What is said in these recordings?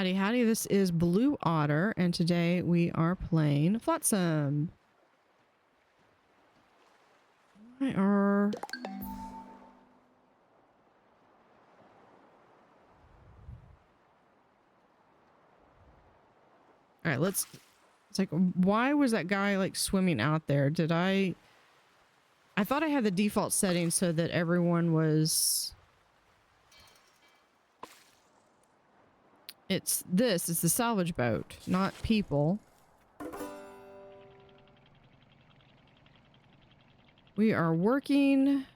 Howdy, howdy. This is Blue Otter, and today we are playing Flotsam. Why are... All right, let's... It's like, why was that guy, like, swimming out there? Did I thought I had the default setting so that everyone was... It's the salvage boat, not people. We are working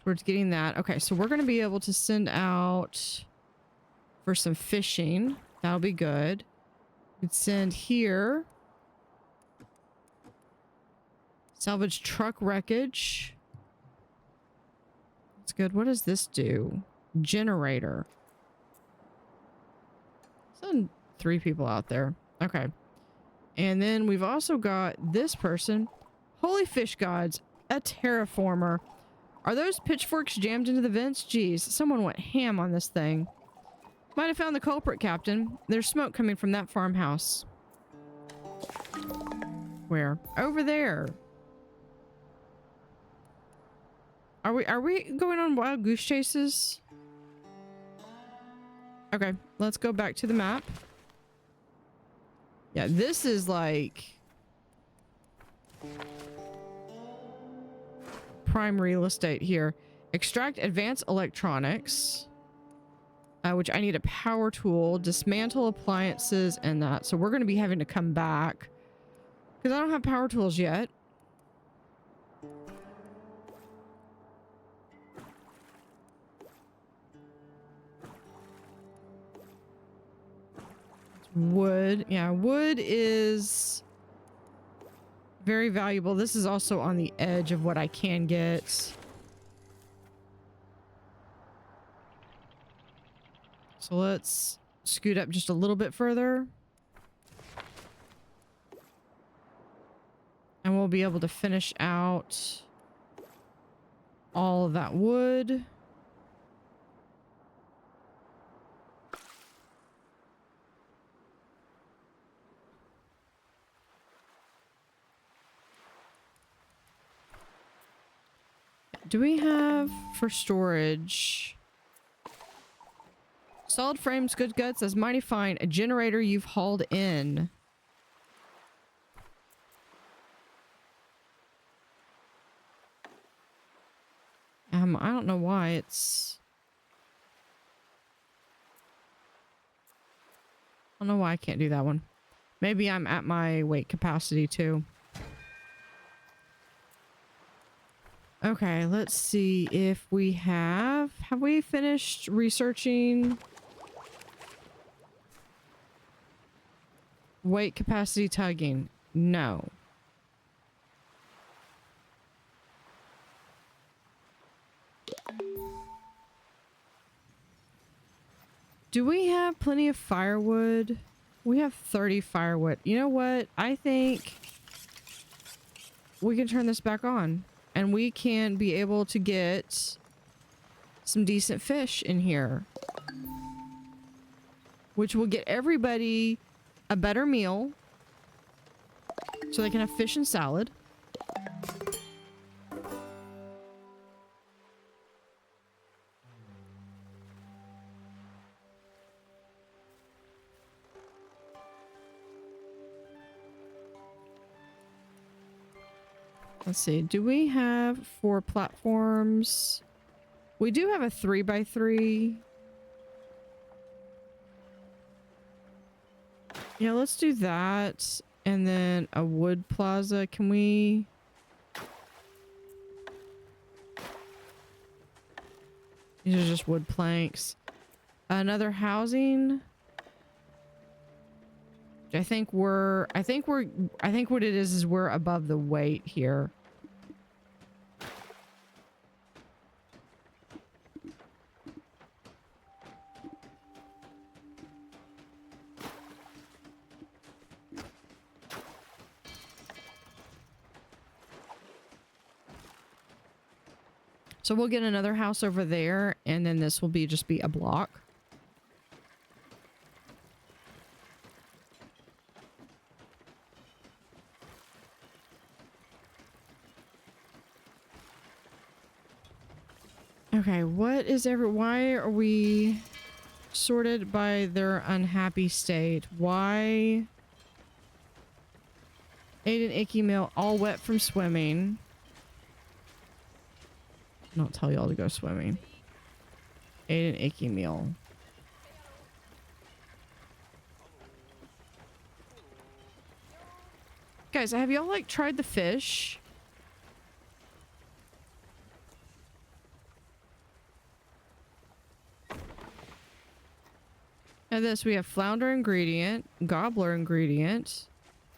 towards getting that. Okay, so we're going to be able to send out for some fishing. That'll be good. We'd send here. Salvage truck wreckage. That's good. What does this do? Generator. Send 3 people out there. Okay. And then we've also got this person. Holy fish gods. A terraformer. Are those pitchforks jammed into the vents? Jeez, someone went ham on this thing. Might have found the culprit, Captain. There's smoke coming from that farmhouse. Where? Over there. Are we going on wild goose chases? Okay, let's go back to the map. Yeah, this is like prime real estate here. Extract advanced electronics, which I need a power tool, dismantle appliances, and that. So we're going to be having to come back because I don't have power tools yet. Wood. Yeah, wood is very valuable. This is also on the edge of what I can get. So let's scoot up just a little bit further. And we'll be able to finish out all of that wood. Do we have for storage? Solid frames, good guts, as mighty fine. A generator you've hauled in. I don't know why it's... I don't know why I can't do that one. Maybe I'm at my weight capacity too. Okay, let's see if we have we finished researching weight capacity tugging? No. Do we have plenty of firewood? We have 30 firewood. You know what? I think we can turn this back on. And we can be able to get some decent fish in here. Which will get everybody a better meal. So they can have fish and salad. Let's see. Do we have 4 platforms? We do have a 3x3. Yeah, let's do that. And then a wood plaza. Can we... These are just wood planks. Another housing. I think what it is we're above the weight here. So we'll get another house over there, and then this will just be a block. Okay, what is why are we sorted by their unhappy state? Why? Ate an icky meal, all wet from swimming. Don't tell y'all to go swimming. Ate an icky meal. Guys, have y'all like tried the fish? And this, we have flounder ingredient, gobbler ingredient,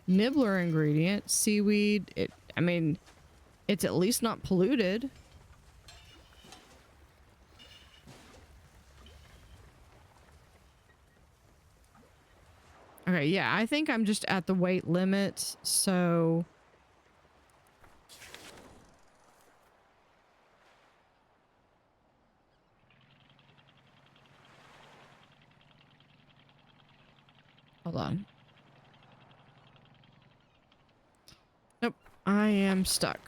nibbler ingredient, seaweed. I mean, it's at least not polluted. Okay, yeah, I think I'm just at the weight limit, so... Hold on. Nope, I am stuck.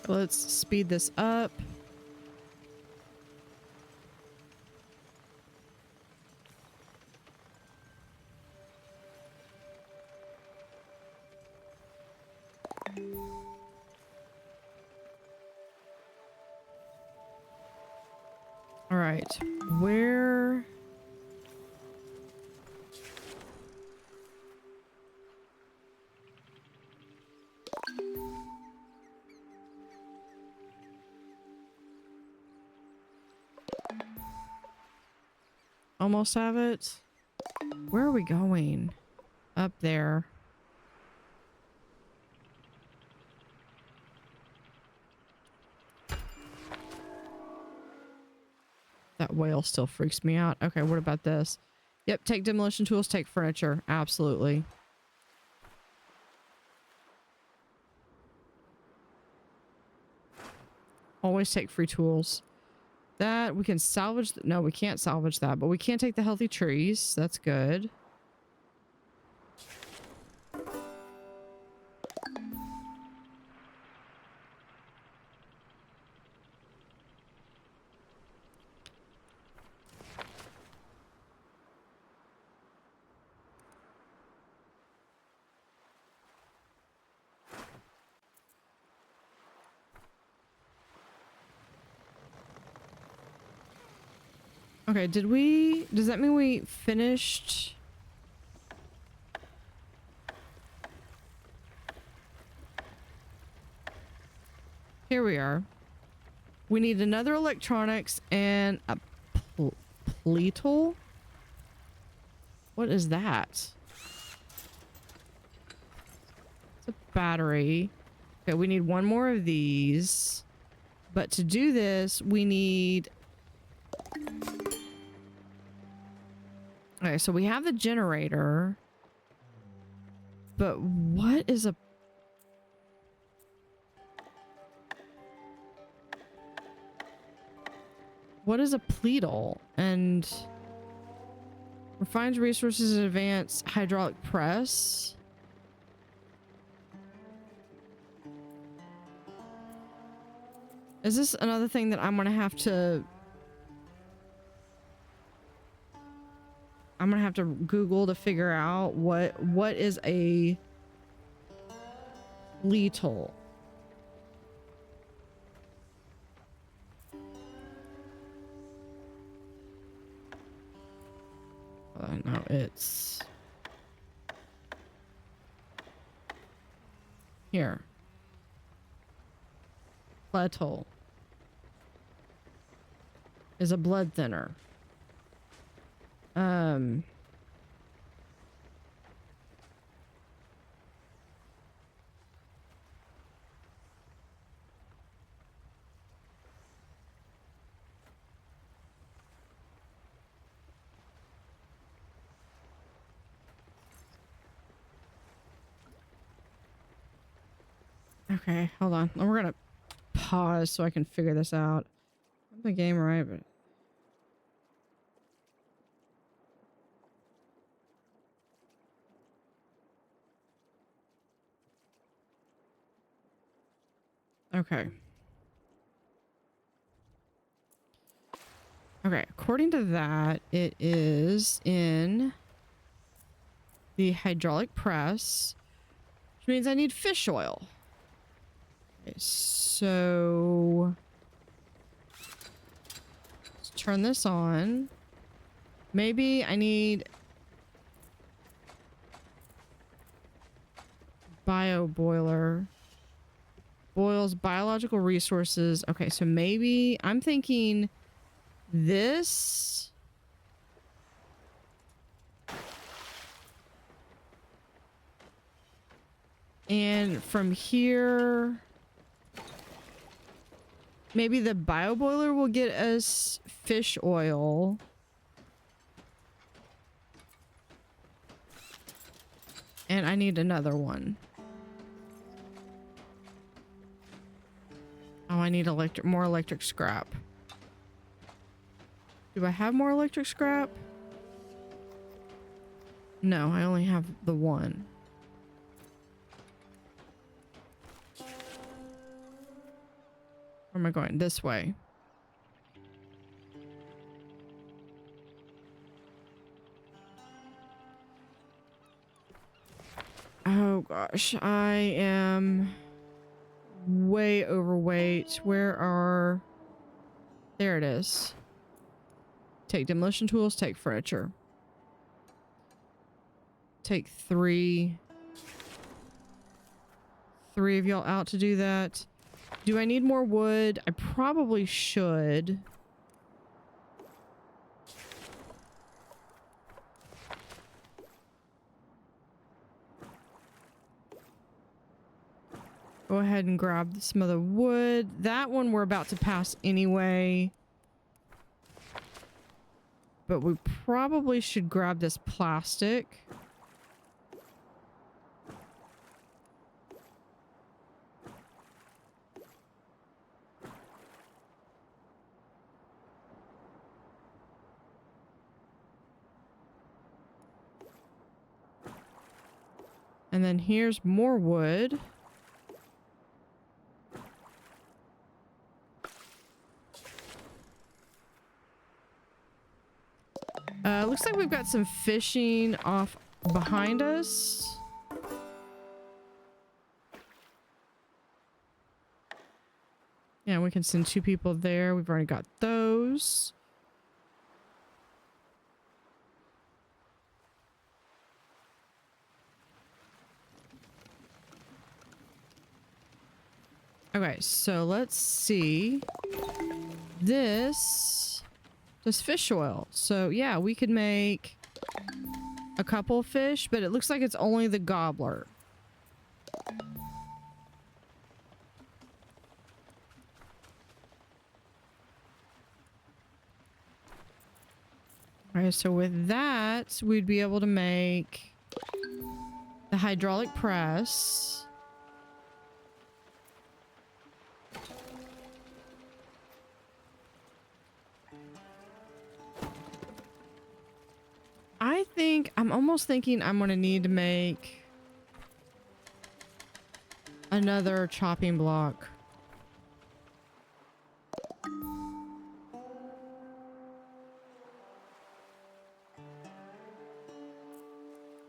Let's speed this up. All right, where... Almost have it. Where are we going? Up there. That whale still freaks me out. Okay, what about this? Yep, take demolition tools, take furniture. Absolutely. Always take free tools. That, we can salvage... No, we can't salvage that, but we can take the healthy trees. That's good. Okay, did we... Does that mean we finished... Here we are. We need another electronics and a pleatle? What is that? It's a battery. Okay, we need one more of these. But to do this, we need... Okay, so we have the generator. But what is a... What is a pleatle? And... Refines resources in advanced hydraulic press. Is this another thing that I'm gonna have to... I'm gonna have to Google to figure out what is a pleatle. No, it's here. Plateau is a blood thinner. Okay, hold on. We're gonna pause so I can figure this out. I'm the game right, but okay. Okay, according to that, it is in the hydraulic press, which means I need fish oil. Okay, so let's turn this on. Maybe I need bio boiler. Boils biological resources. Okay, so maybe I'm thinking this. And from here, maybe the bio boiler will get us fish oil. And I need another one. Oh, I need more electric scrap. Do I have more electric scrap? No, I only have the one. Where am I going? This way. Oh gosh, I am way overweight. Where are... There it is. Take demolition tools, take furniture. Take three of y'all out to do that. Do I need more wood? I probably should. Go ahead and grab some of the wood. That one we're about to pass anyway. But we probably should grab this plastic. And then here's more wood. Looks like we've got some fishing off behind us. Yeah, we can send 2 people there. We've already got those. Okay, so let's see. This does fish oil. So yeah, we could make a couple fish, but it looks like it's only the gobbler. All right, so with that, we'd be able to make the hydraulic press. I'm almost thinking I'm going to need to make another chopping block. I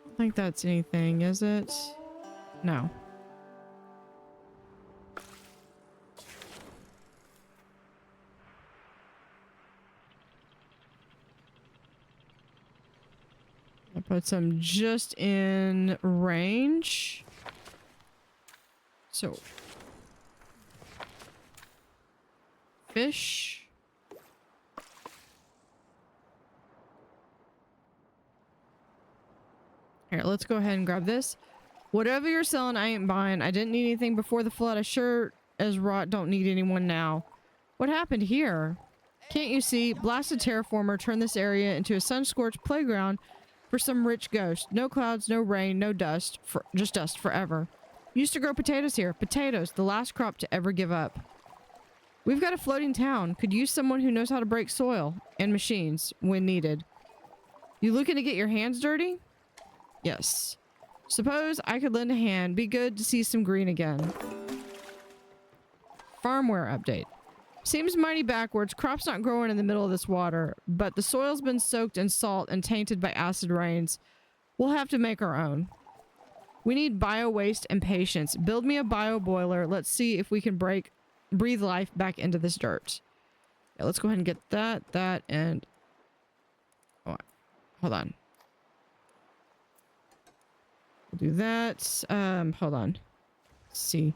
don't think that's anything, is it? No. I'll put some just in range. So, fish. Here, let's go ahead and grab this. Whatever you're selling, I ain't buying. I didn't need anything before the flood. I sure as rot don't need anyone now. What happened here? Can't you see? Blasted terraformer turned this area into a sun-scorched playground for some rich ghost. No clouds, no rain, no dust. Just dust forever. Used to grow potatoes here. Potatoes, the last crop to ever give up. We've got a floating town. Could use someone who knows how to break soil and machines when needed. You looking to get your hands dirty? Yes. Suppose I could lend a hand. Be good to see some green again. Farmware update. Seems mighty backwards. Crops not growing in the middle of this water, but the soil's been soaked in salt and tainted by acid rains. We'll have to make our own. We need bio waste and patience. Build me a bio boiler. Let's see if we can breathe life back into this dirt. Yeah, let's go ahead and get that, and... Oh, hold on. We'll do that. Hold on. Let's see.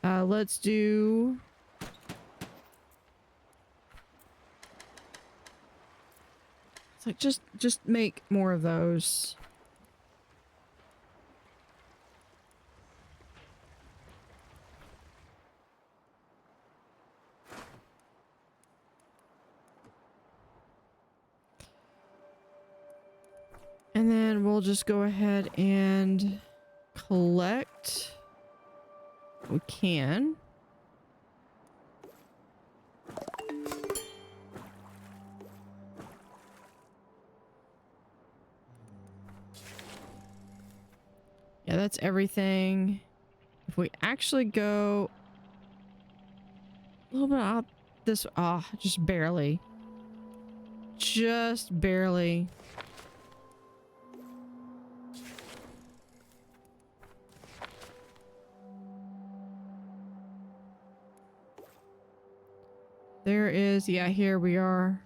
Let's do... It's like, just make more of those. And then we'll just go ahead and collect what we can. Yeah, that's everything. If we actually go a little bit out this, just barely. Just barely. There is, yeah, here we are.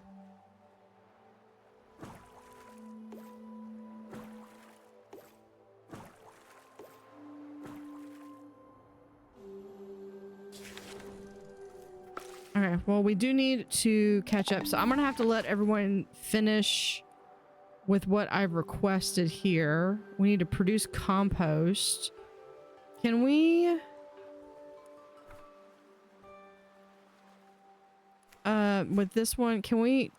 Okay, well, we do need to catch up, so I'm gonna have to let everyone finish with what I've requested here. We need to produce compost. Can we... with this one, can we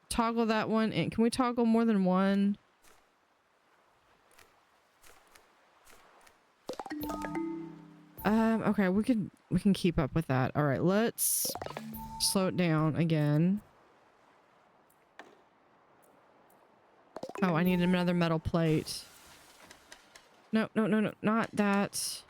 toggle that one? And can we toggle more than one? Okay, we can keep up with that. All right, let's slow it down again. Oh, I need another metal plate. No, no, no, no, not that.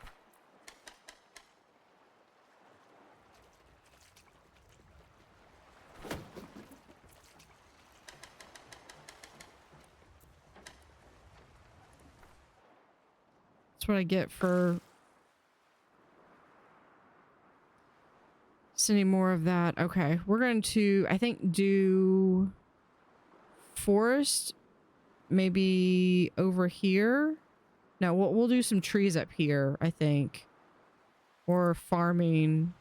That's what I get for sending more of that. Okay, we're going to, I think, do forest maybe over here. No, we'll do some trees up here, I think. Or farming.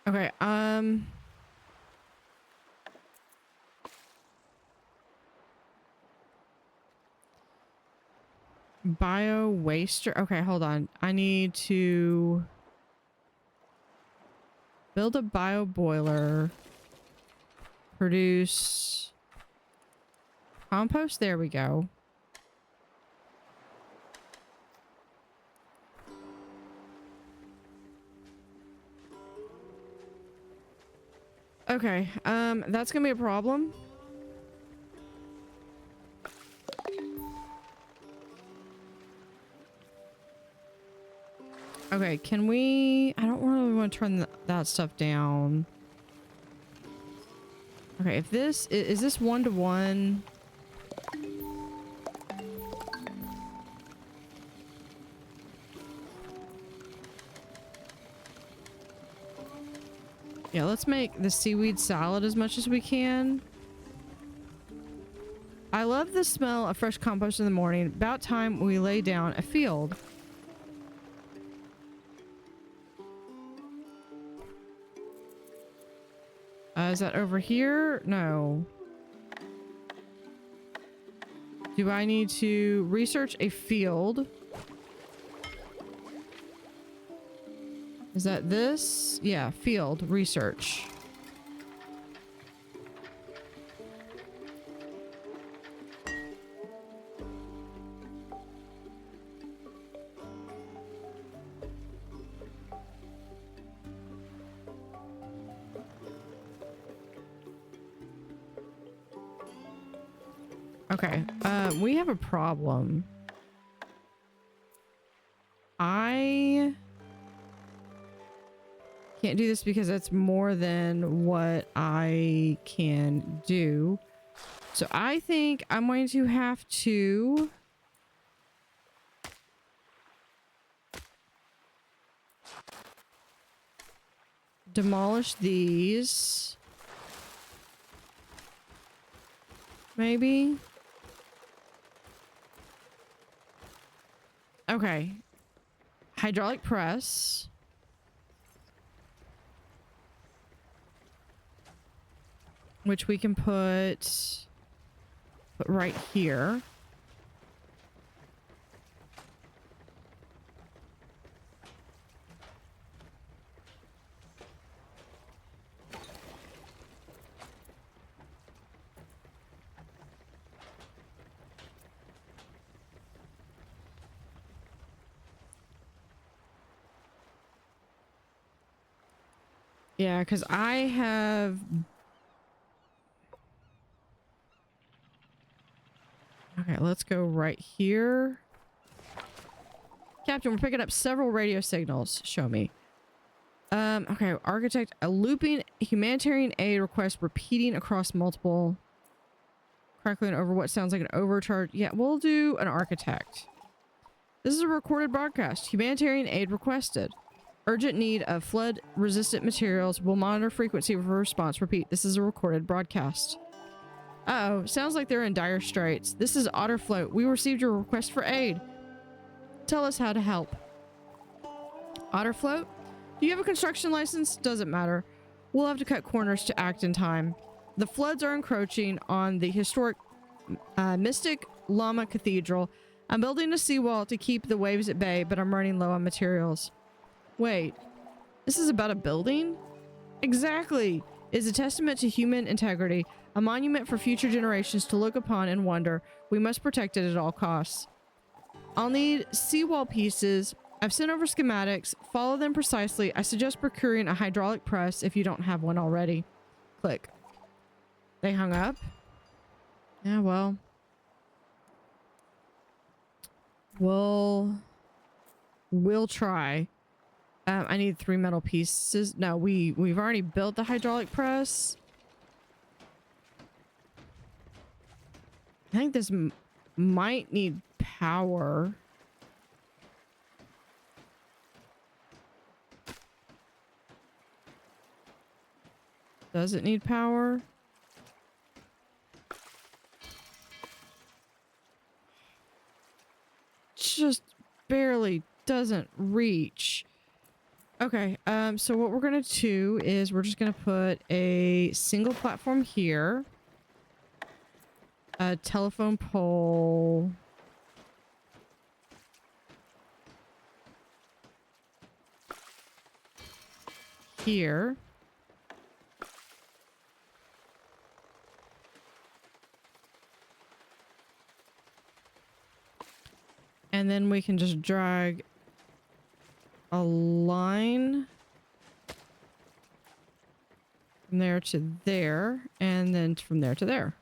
Okay, bio waster. Okay, hold on. I need to build a bio boiler. Produce compost. There we go. Okay, that's gonna be a problem. Okay, can we... I don't really want to turn that stuff down. Okay, if this... Is this 1-to-1? Yeah, let's make the seaweed salad as much as we can. I love the smell of fresh compost in the morning. About time we lay down a field. Is that over here? No. Do I need to research a field? Is that this? Yeah, field research. Okay, we have a problem. I can't do this because that's more than what I can do. So I think I'm going to have to demolish these. Maybe. Okay. Hydraulic press. Which we can put right here. Yeah, because I have... Okay, let's go right here. Captain, we're picking up several radio signals. Show me. Okay, architect, a looping humanitarian aid request repeating across multiple... Crackling over what sounds like an overcharge. Yeah, we'll do an architect. This is a recorded broadcast. Humanitarian aid requested. Urgent need of flood-resistant materials. Will monitor frequency for response. Repeat. This is a recorded broadcast. Uh-oh. Sounds like they're in dire straits. This is Otterfloat. We received your request for aid. Tell us how to help. Otterfloat? Do you have a construction license? Doesn't matter. We'll have to cut corners to act in time. The floods are encroaching on the historic mystic Llama Cathedral. I'm building a seawall to keep the waves at bay, but I'm running low on materials. Wait, this is about a building? Exactly. It's a testament to human integrity, a monument for future generations to look upon and wonder. We must protect it at all costs. I'll need seawall pieces. I've sent over schematics. Follow them precisely. I suggest procuring a hydraulic press if you don't have one already. Click. They hung up? Yeah, well. We'll try. I need 3 metal pieces. No, we've already built the hydraulic press. I think this might need power. Does it need power? Just barely doesn't reach. Okay, so what we're gonna do is we're just gonna put a single platform here, a telephone pole here, and then we can just drag a line from there to there, and then from there to there.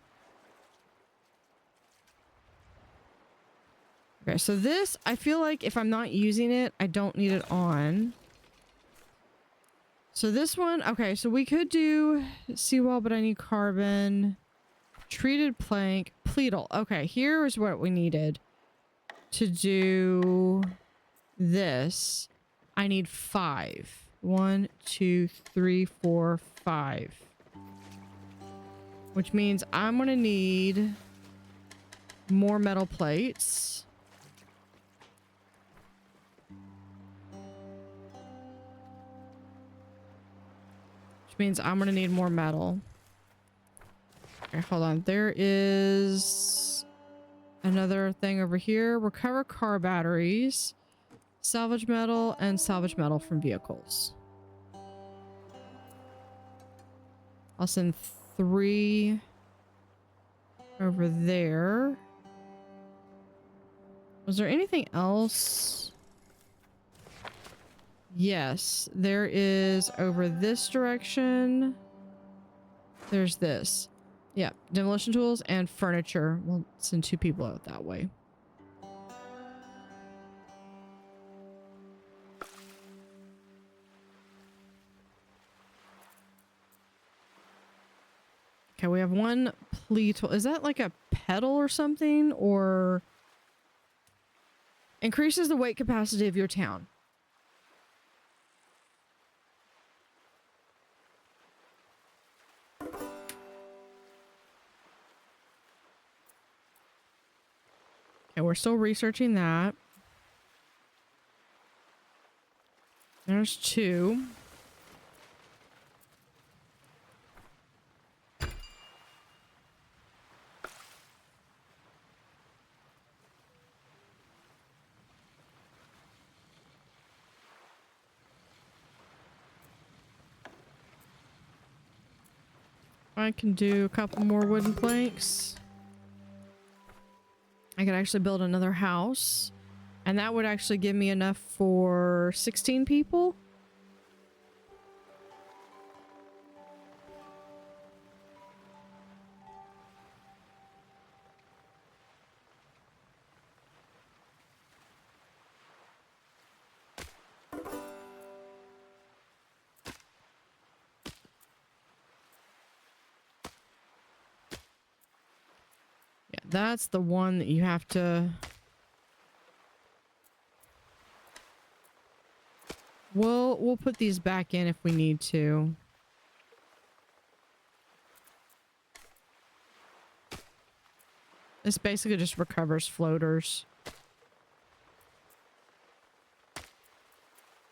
Okay, so this, I feel like if I'm not using it, I don't need it on. So this one, okay, so we could do seawall, but I need carbon. Treated plank, pleatal. Okay, here is what we needed to do this. I need 5. 1, 2, 3, 4, 5. Which means I'm gonna need more metal plates. Which means I'm gonna need more metal. Okay, hold on. There is another thing over here. Recover car batteries. salvage metal and salvage metal from vehicles. I'll send 3 over there. Was there anything else? Yes, there is over this direction. There's this. Yeah, demolition tools and furniture. We'll send 2 people out that way. Okay, we have 1 plea tool. Is that like a pedal or something? Or increases the weight capacity of your town. Okay, we're still researching that. There's 2. I can do a couple more wooden planks. I could actually build another house. And that would actually give me enough for 16 people. Yeah, that's the one that you have to... We'll put these back in if we need to. This basically just recovers floaters.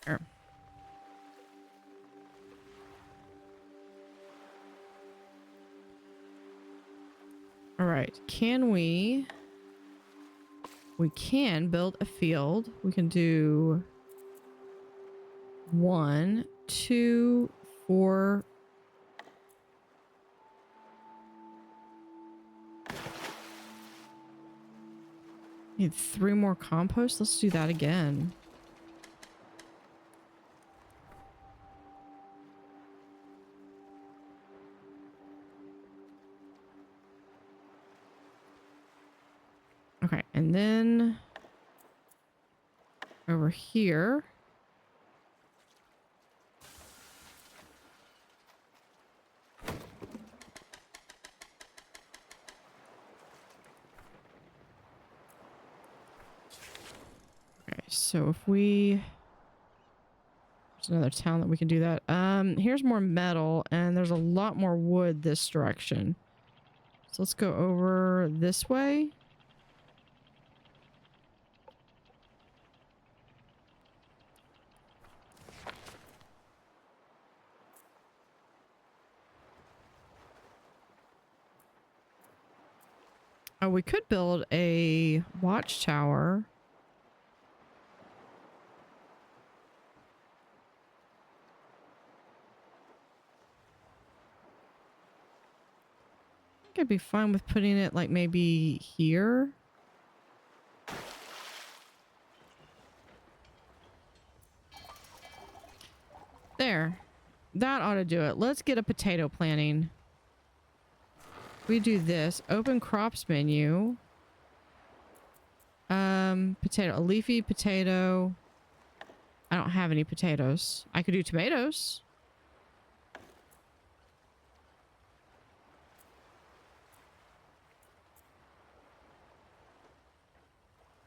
There. All right, can we can build a field. We can do 1, 2, 4. Need 3 more compost. Let's do that again. Okay, and then over here. Okay, so if we... There's another town that we can do that. Here's more metal, and there's a lot more wood this direction. So let's go over this way. Oh, we could build a watchtower. I think I'd be fine with putting it like maybe here. There. That ought to do it. Let's get a potato planting. We do this. Open crops menu. Potato. A leafy potato. I don't have any potatoes. I could do tomatoes.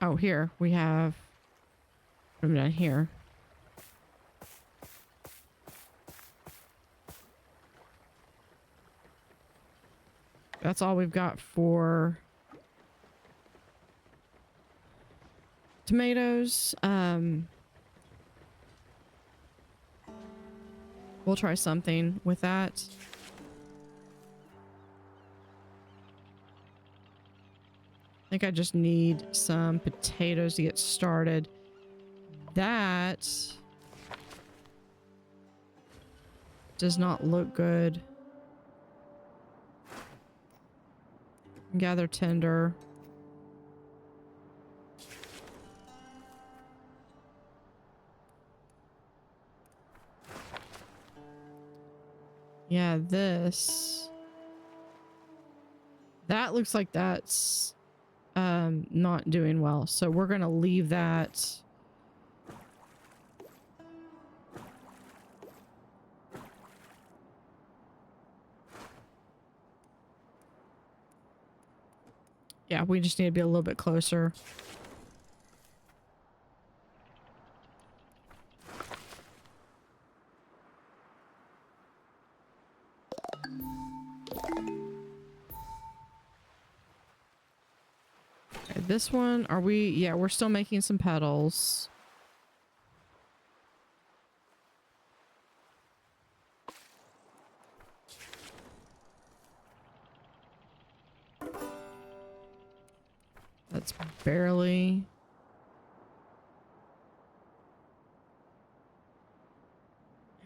Oh, here. We have... What have we done here? That's all we've got for tomatoes. We'll try something with that. I think I just need some potatoes to get started. That does not look good. Gather tinder. Yeah, this. That looks like that's not doing well. So we're gonna leave that. Yeah, we just need to be a little bit closer. Okay, this one, are we? Yeah, we're still making some petals. That's barely.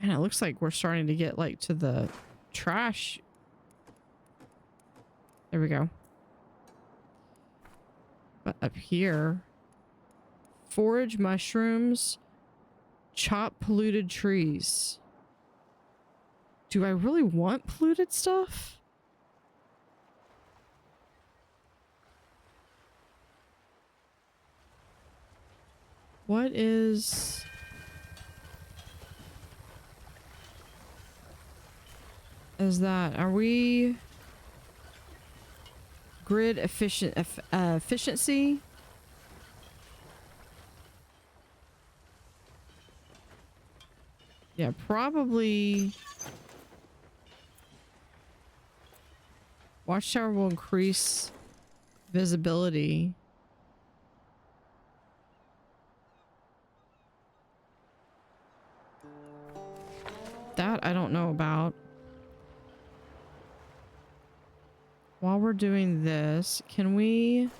And it looks like we're starting to get like to the trash. There we go. But up here, forage mushrooms, chop polluted trees. Do I really want polluted stuff? What is... is that? Are we... grid efficiency? Yeah, probably... Watchtower will increase visibility. That I don't know about. While we're doing this, can we...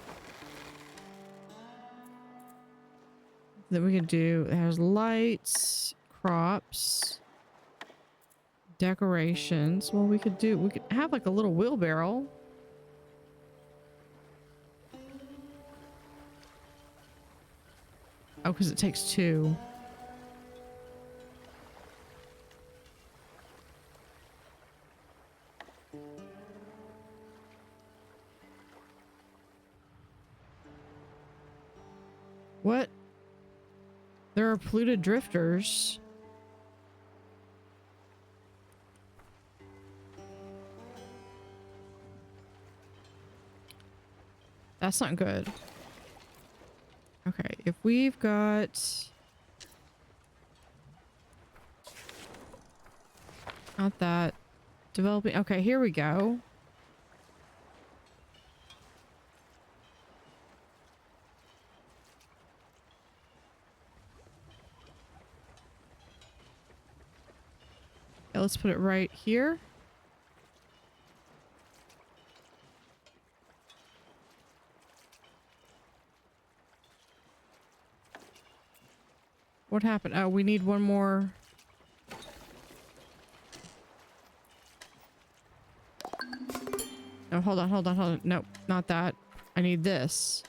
Then we can do... There's lights, crops, decorations. Well, we could have like a little wheelbarrow. Oh, because it takes two. What? There are polluted drifters. That's not good. Okay, if we've got... Not that. Developing... Okay, here we go. Okay, let's put it right here. What happened? Oh, we need one more. No, hold on. Nope, not that. I need this.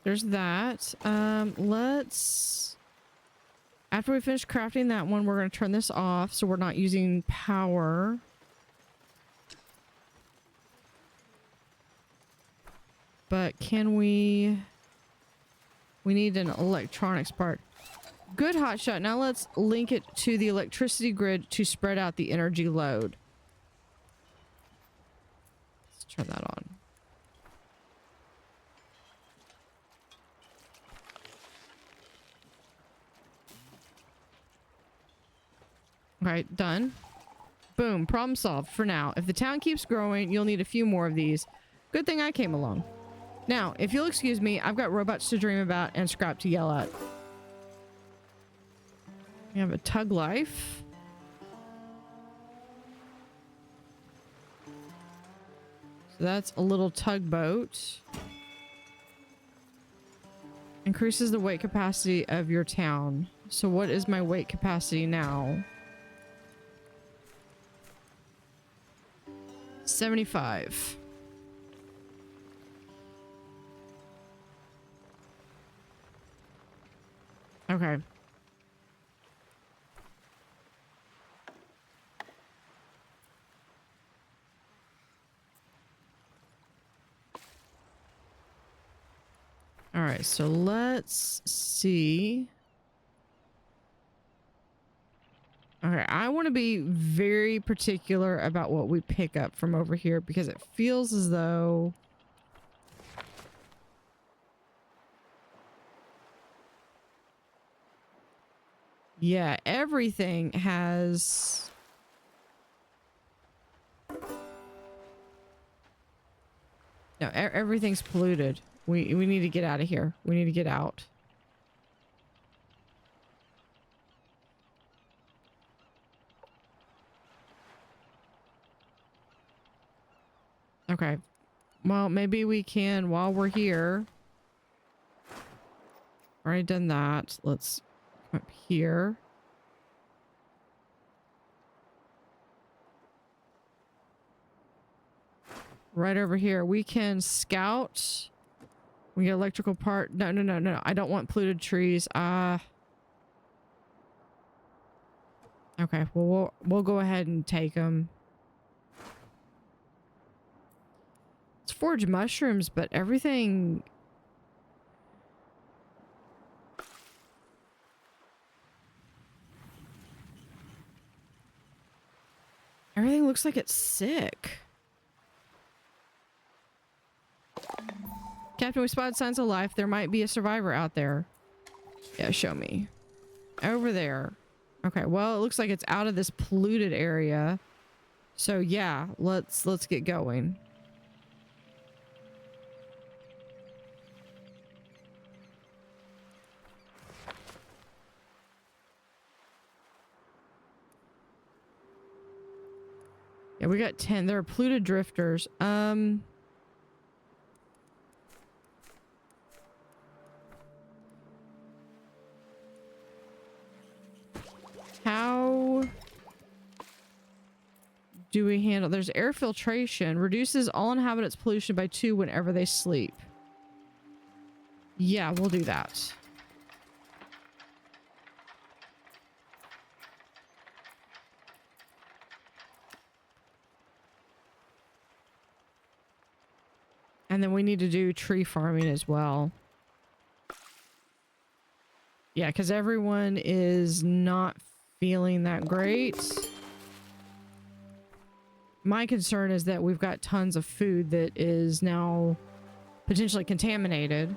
There's that. Let's... After we finish crafting that one, we're going to turn this off so we're not using power. But can we... We need an electronics part. Good hotshot. Now let's link it to the electricity grid to spread out the energy load. Let's turn that on. All right, done. Boom. Problem solved for now. If the town keeps growing, you'll need a few more of these. Good thing I came along. Now, if you'll excuse me, I've got robots to dream about and scrap to yell at. We have a tug life. So that's a little tugboat. Increases the weight capacity of your town. So what is my weight capacity now? 75. Okay. All right, so let's see. Okay, I want to be very particular about what we pick up from over here because it feels as though yeah, everything has no, everything's polluted. We need to get out of here. We need to get out. Okay. Well, maybe we can while we're here. Already done that. Let's come up here. Right over here. We can scout. We get electrical part. No. I don't want polluted trees. Okay. Well, we'll go ahead and take them. Let's forage mushrooms, but everything. Everything looks like it's sick. Captain, we spotted signs of life. There might be a survivor out there. Yeah, show me. Over there. Okay, well, it looks like it's out of this polluted area. So yeah, let's get going. Yeah, we got 10. There are polluted drifters. How do we handle? There's air filtration. Reduces all inhabitants' pollution by 2 whenever they sleep. Yeah, we'll do that. And then we need to do tree farming as well. Yeah, because everyone is not feeling that great. My concern is that we've got tons of food that is now potentially contaminated.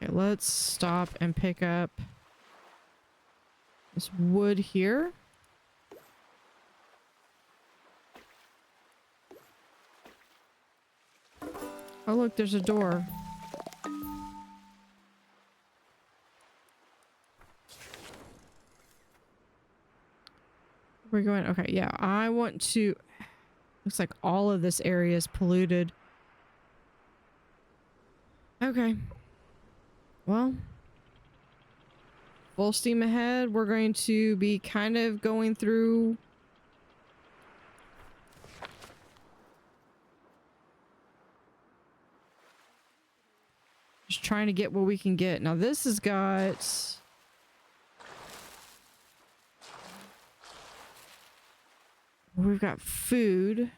Okay, let's stop and pick up this wood here. Oh, look, there's a door. We're going, okay, yeah, I want to, looks like all of this area is polluted. Okay. Well, full steam ahead. We're going to be kind of going through just trying to get what we can get. Now this has got we've got food.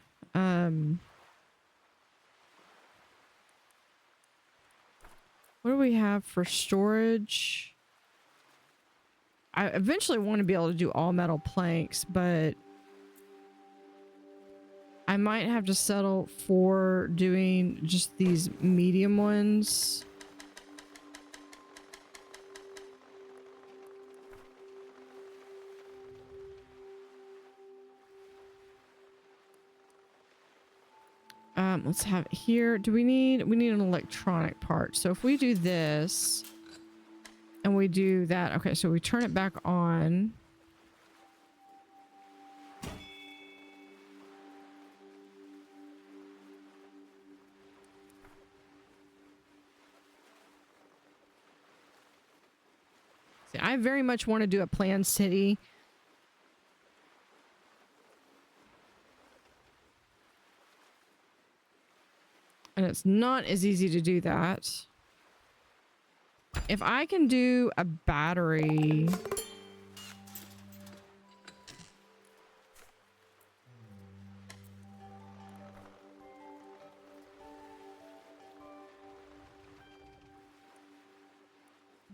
What do we have for storage? I eventually want to be able to do all metal planks, but I might have to settle for doing just these medium ones. Let's have it here. We need an electronic part. So if we do this and we do that, okay, so we turn it back on. See, I very much want to do a planned city. And it's not as easy to do that. If I can do a battery...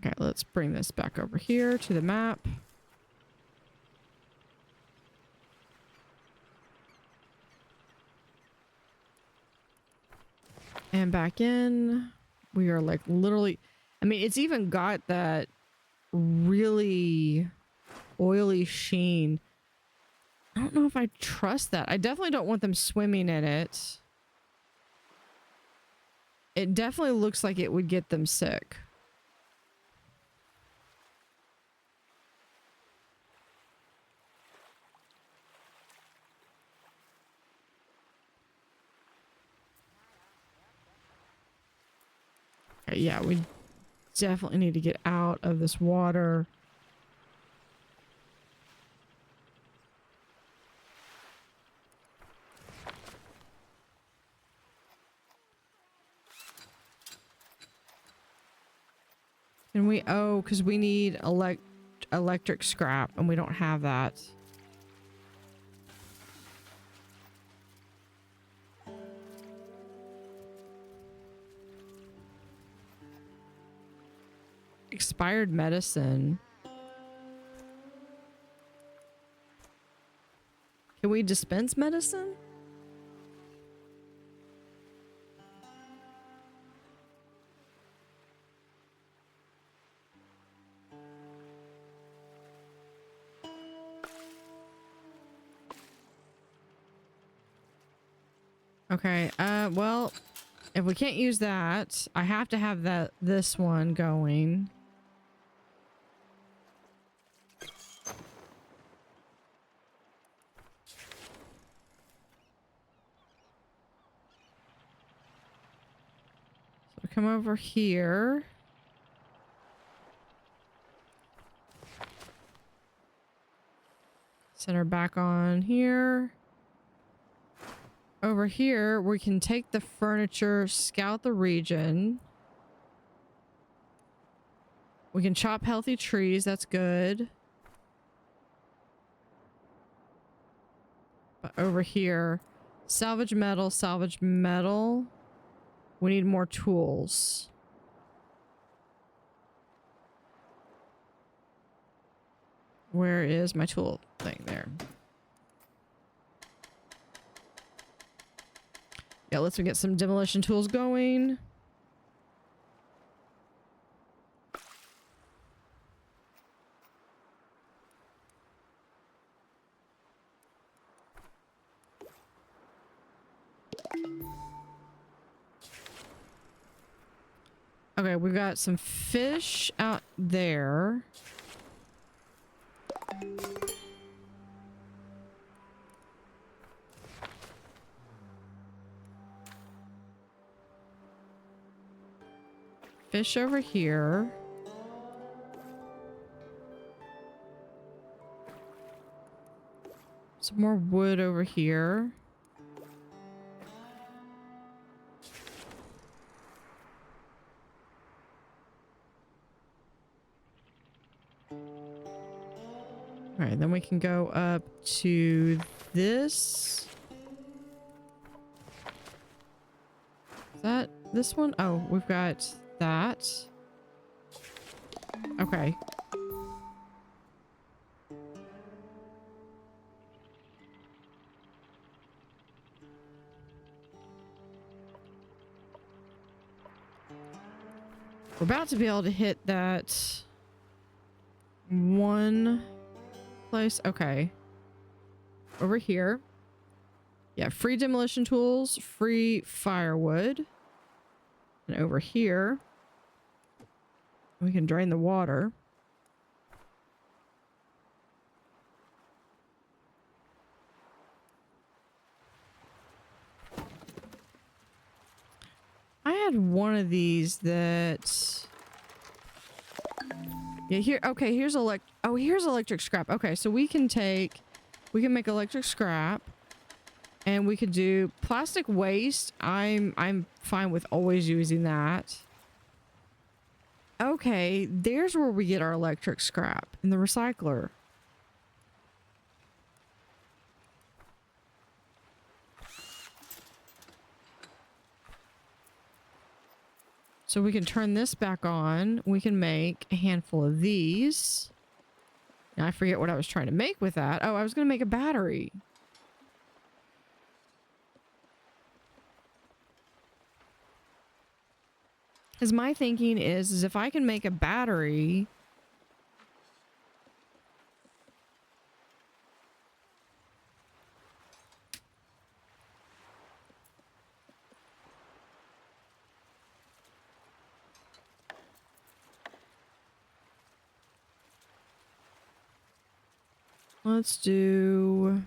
Okay, let's bring this back over here to the map. And back in, we are like literally, I mean, it's even got that really oily sheen. I don't know if I trust that. I definitely don't want them swimming in it. It definitely looks like it would get them sick. Yeah, we definitely need to get out of this water. And we, oh, because we need electric scrap and we don't have that. Expired medicine. Can we dispense medicine? Okay, well, if we can't use that, I have to have this one going. So come over here. Set her back on here. Over here, we can take the furniture, scout the region. We can chop healthy trees. That's good. But over here, salvage metal, salvage metal. We need more tools. Where is my tool thing there? Yeah, let's get some demolition tools going. Okay, we got some fish out there. Fish over here. Some more wood over here. All right, then we can go up to this. Is that this one? Oh, we've got that. Okay. We're about to be able to hit that one place. Okay. Over here. Yeah, free demolition tools, free firewood. And over here, we can drain the water. I had one of these that... Yeah, here... Okay, here's here's electric scrap. Okay, so we can make electric scrap. And we could do plastic waste. I'm fine with always using that. Okay, there's where we get our electric scrap in the recycler. So we can turn this back on. We can make a handful of these. Now I forget what I was trying to make with that. Oh, I was going to make a battery. Because my thinking is if I can make a battery... Let's do...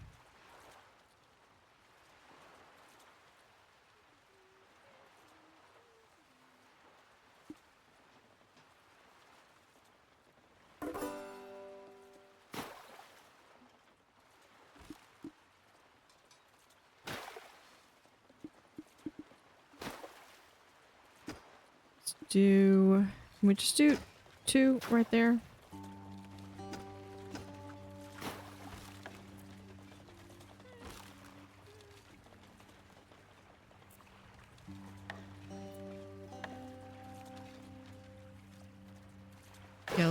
Can we just do 2 right there? Yeah,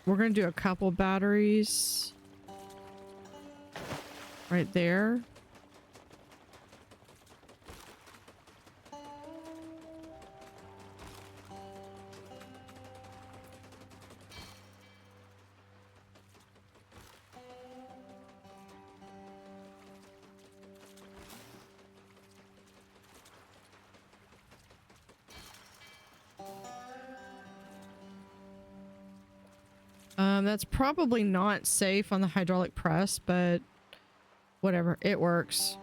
we're gonna do a couple batteries right there. That's probably not safe on the hydraulic press, but whatever, it works.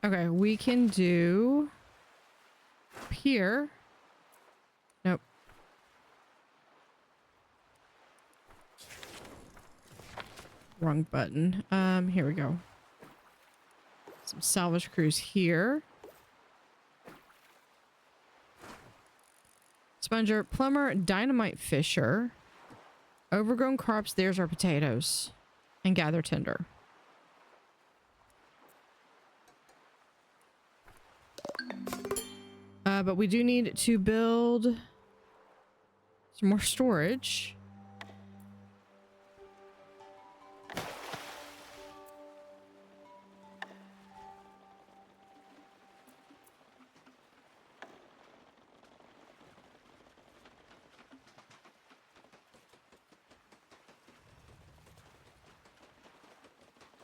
Okay, we can do here. Nope. Wrong button. Here we go. Some salvage crews here. Sponger, plumber, dynamite fisher. Overgrown crops, there's our potatoes. And gather tinder. But we do need to build some more storage.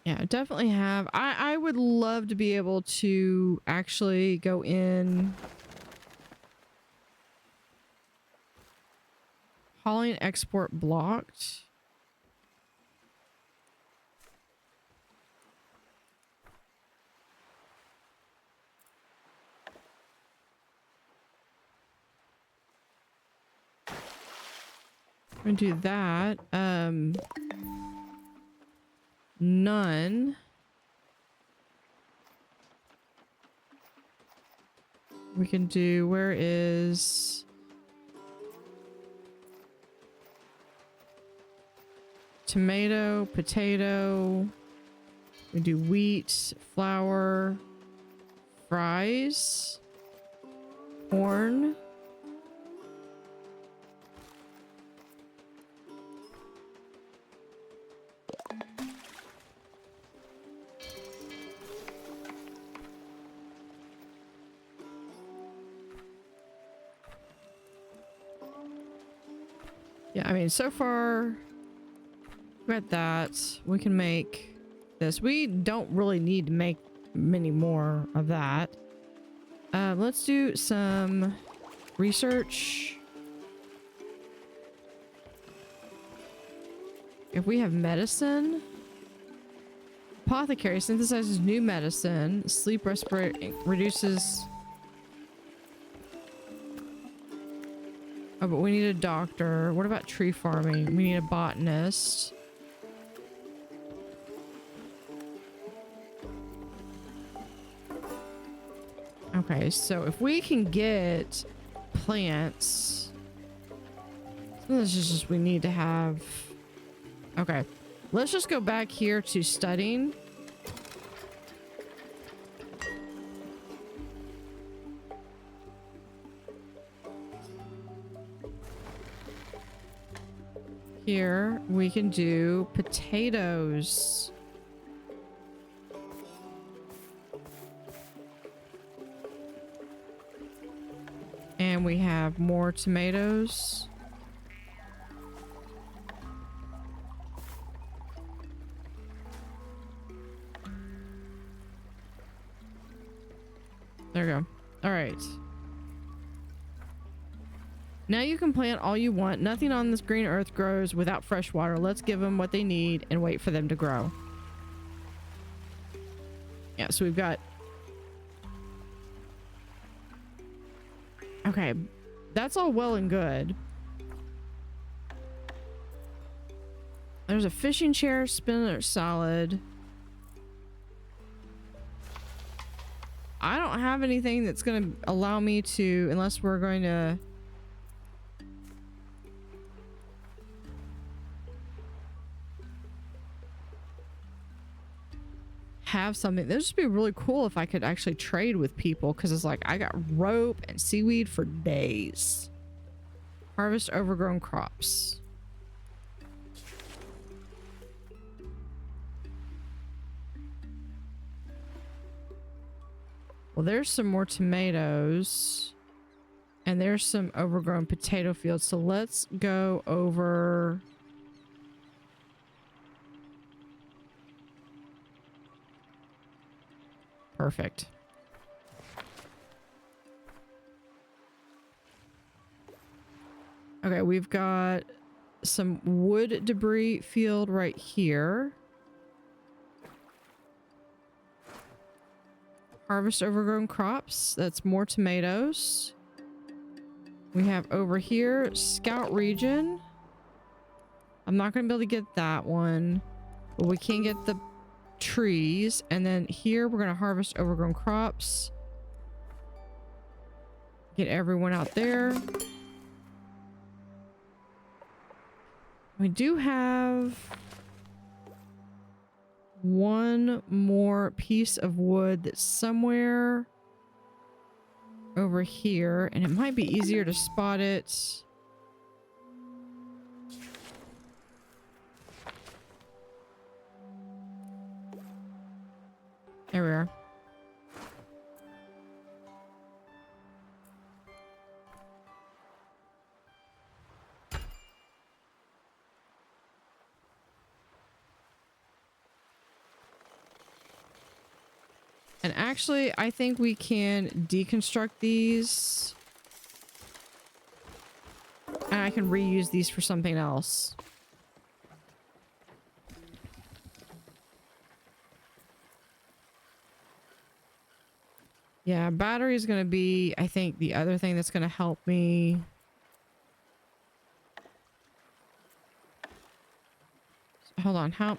Yeah, definitely have. I would love to be able to actually go in. Hauling export blocked. I'm gonna do that. None. We can do, where is tomato, potato, we do wheat, flour, fries, corn. Yeah, I mean, so far, we got that. We can make this. We don't really need to make many more of that. Let's do some research. If we have medicine, apothecary synthesizes new medicine. Sleep respirator reduces. Oh, but we need a doctor. What about tree farming? We need a botanist. Okay, so if we can get plants, this is just we need to have. Okay, let's just go back here to studying. Here we can do potatoes. And we have more tomatoes. There we go. All right. Now you can plant all you want. Nothing on this green earth grows without fresh water. Let's give them what they need and wait for them to grow. Yeah, so we've got... Okay, that's all well and good. There's a fishing chair, spinner solid. I don't have anything that's going to allow me to, unless we're going to... have something. That'd just be really cool if I could actually trade with people, because it's like I got rope and seaweed for days. Harvest overgrown crops. Well, there's some more tomatoes and there's some overgrown potato fields. So let's go over. Perfect. Okay, we've got some wood debris field right here. Harvest overgrown crops. That's more tomatoes. We have over here scout region. I'm not going to be able to get that one, but we can get the trees. And then here we're going to harvest overgrown crops. Get everyone out there. We do have one more piece of wood that's somewhere over here, and it might be easier to spot it. There we are. And actually, I think we can deconstruct these. And I can reuse these for something else. Yeah, battery is going to be, I think, the other thing that's going to help me. Hold on, how?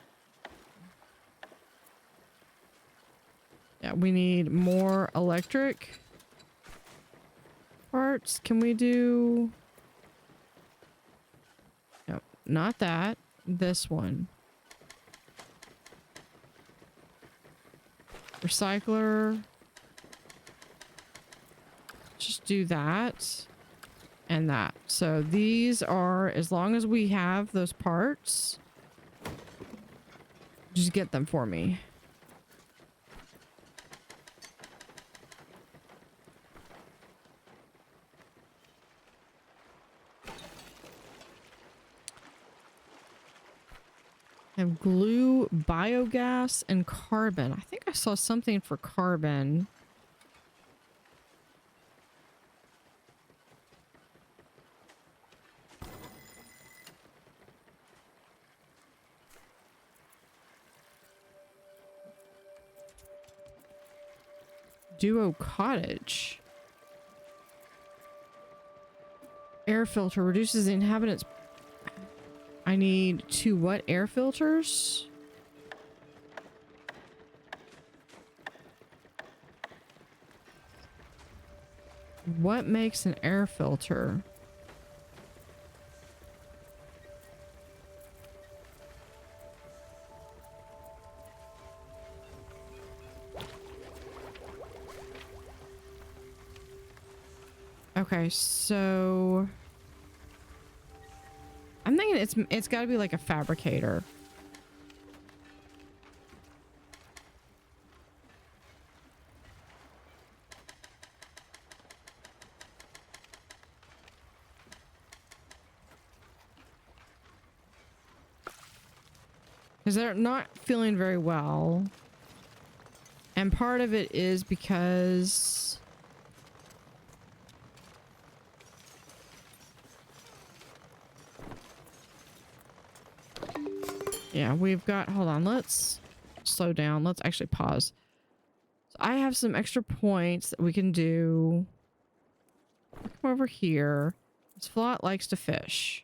Yeah, we need more electric parts. Can we do... No, not that. This one. Recycler. Just do that and that. So these are, as long as we have those parts, just get them for me. have glue, biogas, and carbon. I think I saw something for carbon. Duo cottage. Air filter reduces the inhabitants. I need 2 what air filters? What makes an air filter? Okay, so I'm thinking it's got to be like a fabricator. Because they're not feeling very well. And part of it is because yeah, we've got, hold on, let's slow down. Let's actually pause. So I have some extra points that we can do. Come over here. This Flot likes to fish.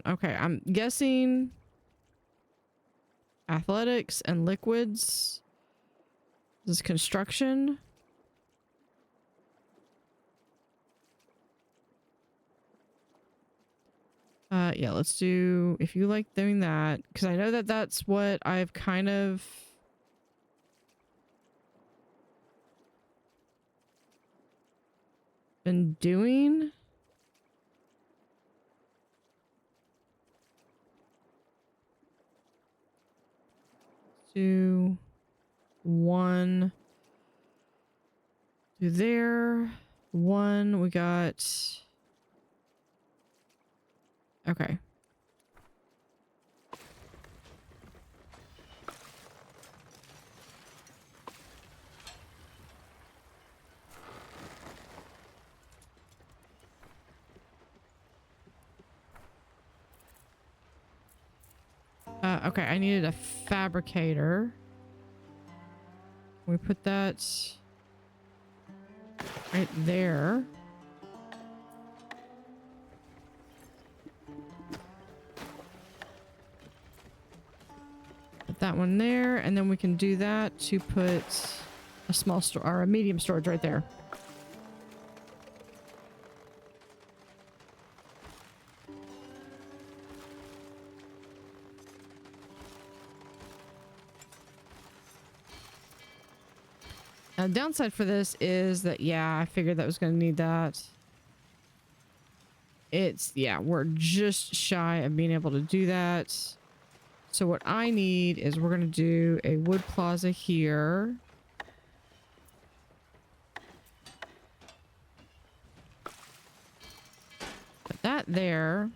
Okay, I'm guessing athletics and liquids. This is construction. Yeah, let's do, if you like doing that, because I know that that's what I've kind of been doing. Do 1 do there, 1 we got. Okay. Okay, I needed a fabricator. We put that right there. Put that one there, and then we can do that to put a small store or a medium storage right there. Now, the downside for this is that, yeah, I figured that was going to need that. It's, yeah, we're just shy of being able to do that. So what I need is we're going to do a wood plaza here. Put that there.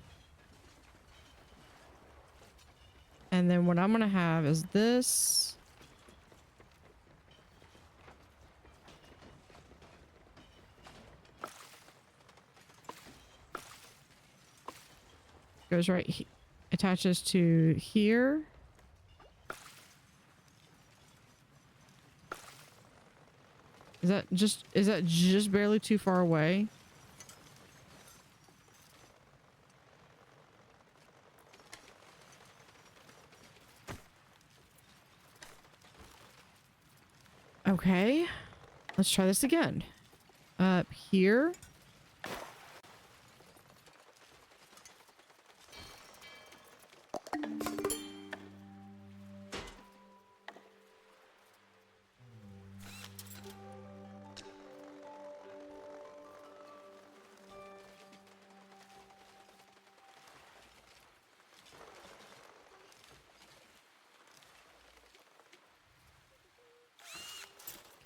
And then what I'm going to have is this. Goes right, attaches to here. Is that just barely too far away? Okay, let's try this again. Up here.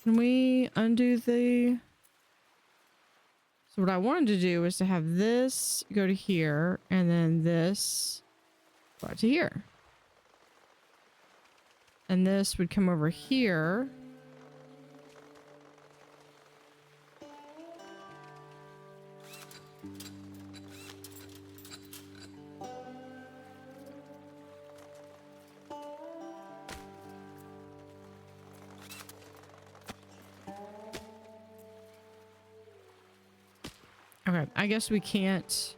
Can we undo the So what I wanted to do is to have this go to here and then this go out to here. And this would come over here. Okay, I guess we can't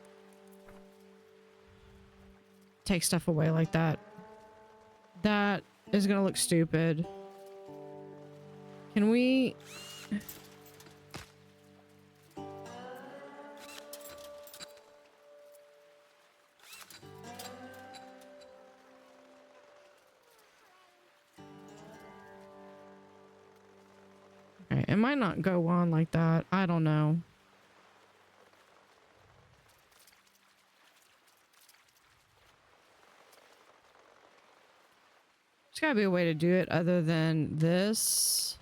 take stuff away like that. That is gonna look stupid. Can we... Okay, it might not go on like that. I don't know. There's gotta be a way to do it other than this.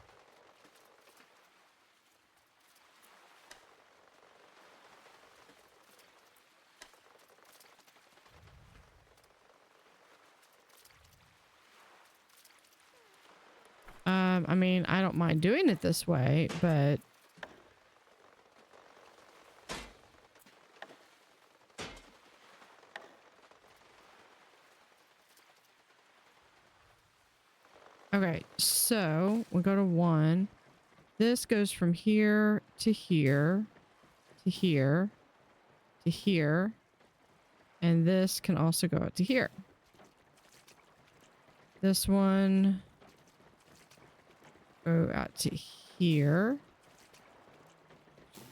I mean, I don't mind doing it this way, but... Okay, so we go to 1. This goes from here to here, to here, to here, and this can also go out to here. This one go out to here,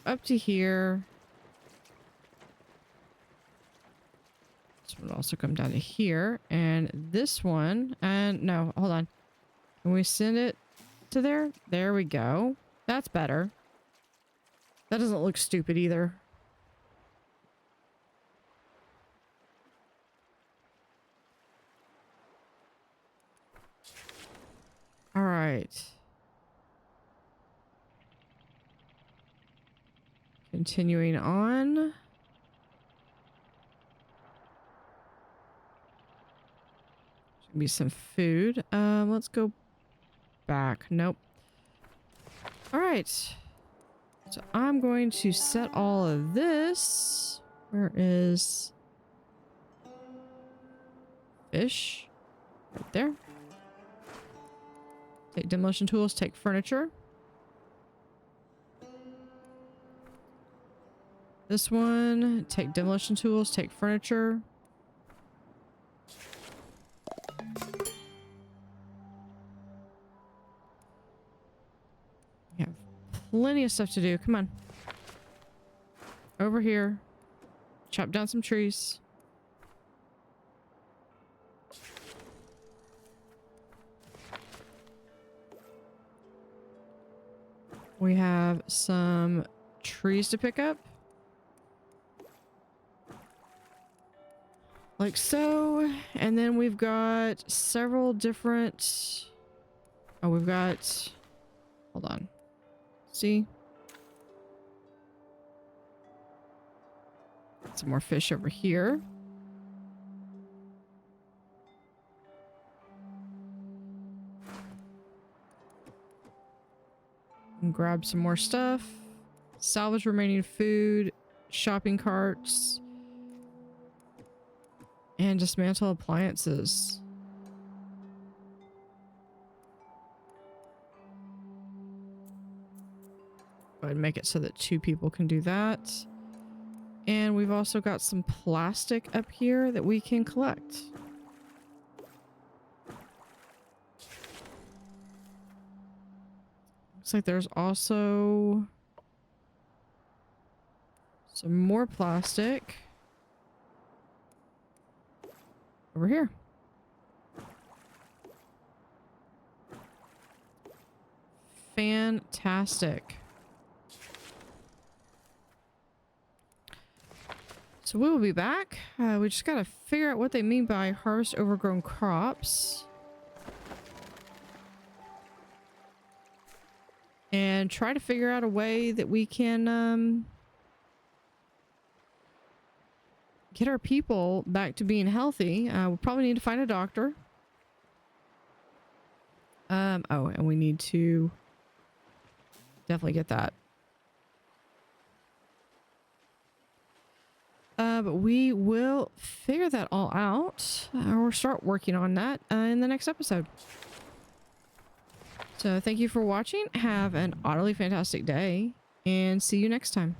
up to here. This one will also come down to here, and this one, and no, hold on. Can we send it to there? There we go. That's better. That doesn't look stupid either. All right. Continuing on. Should be some food. Let's go back. Nope. All right. So I'm going to set all of this. Where is fish? Right there. Take demolition tools, take furniture. This one, take demolition tools, take furniture. We have plenty of stuff to do. Come on. Over here. Chop down some trees. We have some trees to pick up. Like so. And then we've got several different... Oh, we've got... Hold on. See? Some more fish over here. And grab some more stuff. Salvage remaining food. Shopping carts. And dismantle appliances. Go ahead and make it so that 2 people can do that. And we've also got some plastic up here that we can collect. Looks like there's also some more plastic over here. Fantastic. So we will be back. We just gotta figure out what they mean by harvest overgrown crops. And try to figure out a way that we can get our people back to being healthy, we'll probably need to find a doctor. Oh, and we need to definitely get that. But we will figure that all out or start working on that in the next episode. So thank you for watching. Have an utterly fantastic day and see you next time.